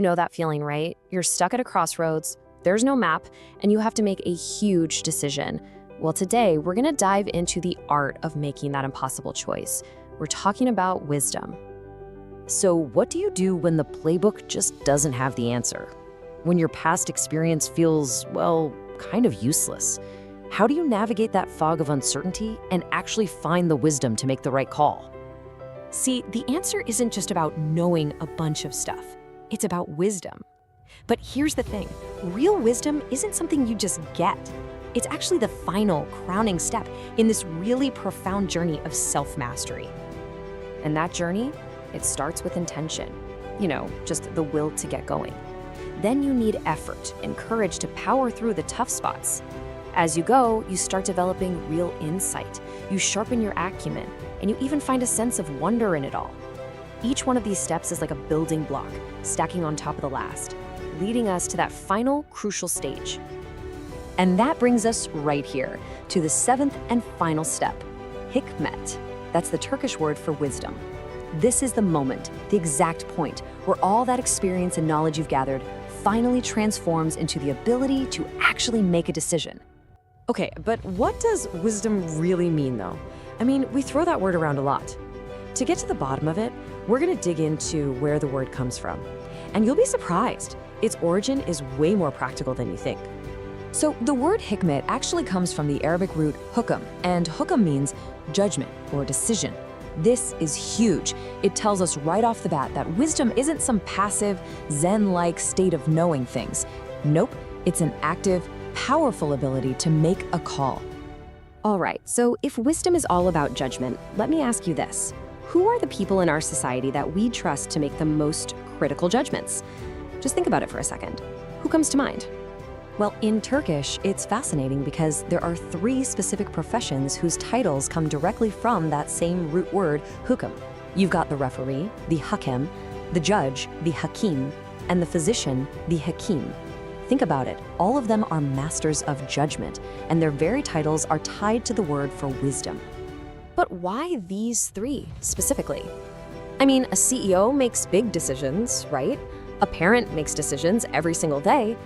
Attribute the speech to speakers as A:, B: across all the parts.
A: know that feeling, right? You're stuck at a crossroads, there's no map, and you have to make a huge decision. Well, today we're gonna dive into the art of making that impossible choice. We're talking about wisdom.
B: So what do you do when the playbook just doesn't have the answer? When your past experience feels, well, kind of useless? How do you navigate that fog of uncertainty and actually find the wisdom to make the right call?
A: See, the answer isn't just about knowing a bunch of stuff. It's about wisdom. But here's the thing, real wisdom isn't something you just get. It's actually the final, crowning step in this really profound journey of self-mastery. And that journey, it starts with intention. You know, just the will to get going. Then you need effort and courage to power through the tough spots. As you go, you start developing real insight. You sharpen your acumen, and you even find a sense of wonder in it all. Each one of these steps is like a building block, stacking on top of the last, leading us to that final, crucial stage.
B: And that brings us right here to the seventh and final step, hikmet. That's the Turkish word for wisdom. This is the moment, the exact point, where all that experience and knowledge you've gathered finally transforms into the ability to actually make a decision.
C: Okay, but what does wisdom really mean, though? I mean, we throw that word around a lot. To get to the bottom of it, we're gonna dig into where the word comes from. And you'll be surprised. Its origin is way more practical than you think.
B: So the word hikmet actually comes from the Arabic root hukam, and hukam means judgment or decision. This is huge. It tells us right off the bat that wisdom isn't some passive, Zen-like state of knowing things. Nope, it's an active, powerful ability to make a call.
A: All right, so if wisdom is all about judgment, let me ask you this. Who are the people in our society that we trust to make the most critical judgments? Just think about it for a second. Who comes to mind?
B: Well, in Turkish, it's fascinating because there are 3 specific professions whose titles come directly from that same root word, hukam. You've got the referee, the hakem, the judge, the hakim, and the physician, the hakim. Think about it, all of them are masters of judgment, and their very titles are tied to the word for wisdom.
A: But why these 3 specifically? I mean, a CEO makes big decisions, right? A parent makes decisions every single day.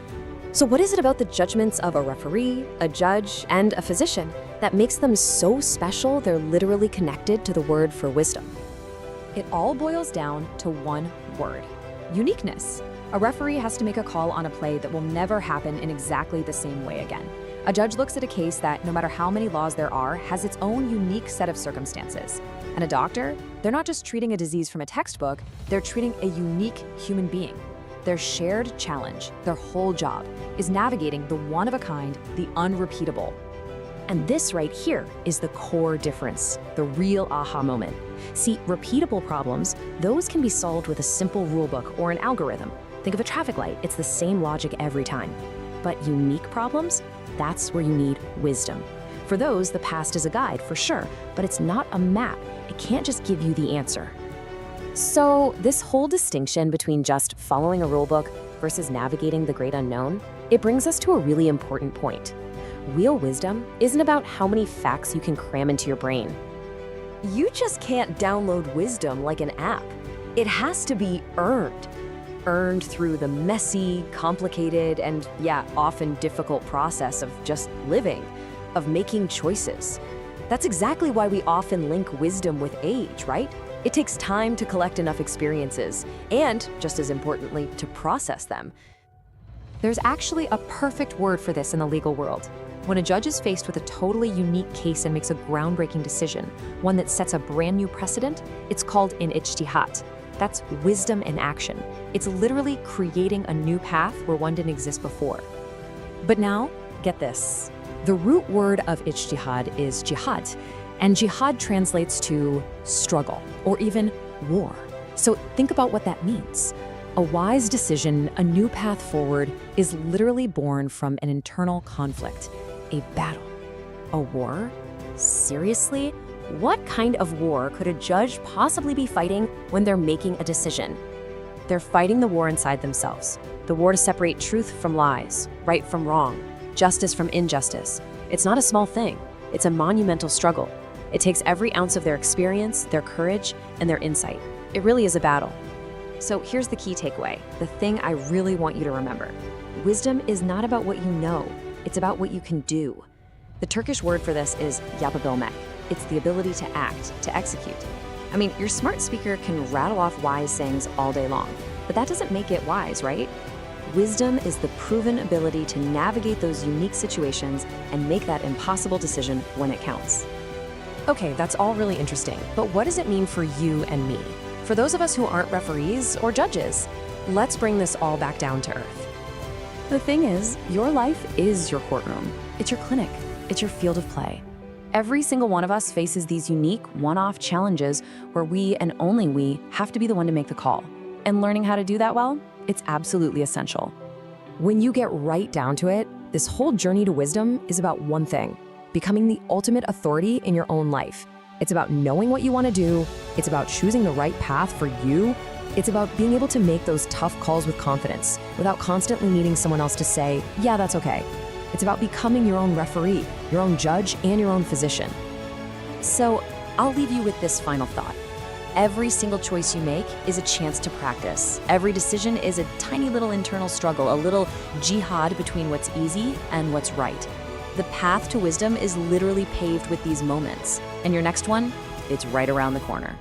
A: So what is it about the judgments of a referee, a judge, and a physician that makes them so special they're literally connected to the word for wisdom? It all boils down to one word: uniqueness. A referee has to make a call on a play that will never happen in exactly the same way again. A judge looks at a case that, no matter how many laws there are, has its own unique set of circumstances. And a doctor, they're not just treating a disease from a textbook, they're treating a unique human being. Their shared challenge, their whole job, is navigating the one-of-a-kind, the unrepeatable. And this right here is the core difference, the real aha moment. See, repeatable problems, those can be solved with a simple rulebook or an algorithm. Think of a traffic light, it's the same logic every time. But unique problems, that's where you need wisdom. For those, the past is a guide, for sure, but it's not a map. It can't just give you the answer. So this whole distinction between just following a rulebook versus navigating the great unknown, it brings us to a really important point. Real wisdom isn't about how many facts you can cram into your brain.
C: You just can't download wisdom like an app. It has to be earned. Earned through the messy, complicated, and often difficult process of just living, of making choices. That's exactly why we often link wisdom with age, right? It takes time to collect enough experiences, and, just as importantly, to process them.
A: There's actually a perfect word for this in the legal world. When a judge is faced with a totally unique case and makes a groundbreaking decision, one that sets a brand new precedent, it's called an Ijtihad. That's wisdom in action. It's literally creating a new path where one didn't exist before.
B: But now, get this. The root word of Ijtihad is jihad, and jihad translates to struggle, or even war. So think about what that means. A wise decision, a new path forward, is literally born from an internal conflict, a battle. A war? Seriously? What kind of war could a judge possibly be fighting when they're making a decision? They're fighting the war inside themselves, the war to separate truth from lies, right from wrong, justice from injustice. It's not a small thing. It's a monumental struggle. It takes every ounce of their experience, their courage, and their insight. It really is a battle.
A: So here's the key takeaway, the thing I really want you to remember. Wisdom is not about what you know, it's about what you can do. The Turkish word for this is yapabilmek. It's the ability to act, to execute. I mean, your smart speaker can rattle off wise sayings all day long, but that doesn't make it wise, right? Wisdom is the proven ability to navigate those unique situations and make that impossible decision when it counts.
B: Okay, that's all really interesting, but what does it mean for you and me? For those of us who aren't referees or judges, let's bring this all back down to earth. The thing is, your life is your courtroom. It's your clinic. It's your field of play. Every single one of us faces these unique, one-off challenges where we, and only we, have to be the one to make the call. And learning how to do that well, it's absolutely essential.
A: When you get right down to it, this whole journey to wisdom is about one thing: becoming the ultimate authority in your own life. It's about knowing what you want to do. It's about choosing the right path for you. It's about being able to make those tough calls with confidence without constantly needing someone else to say, yeah, that's okay. It's about becoming your own referee, your own judge, and your own physician.
C: So I'll leave you with this final thought. Every single choice you make is a chance to practice. Every decision is a tiny little internal struggle, a little jihad between what's easy and what's right. The path to wisdom is literally paved with these moments. And your next one, it's right around the corner.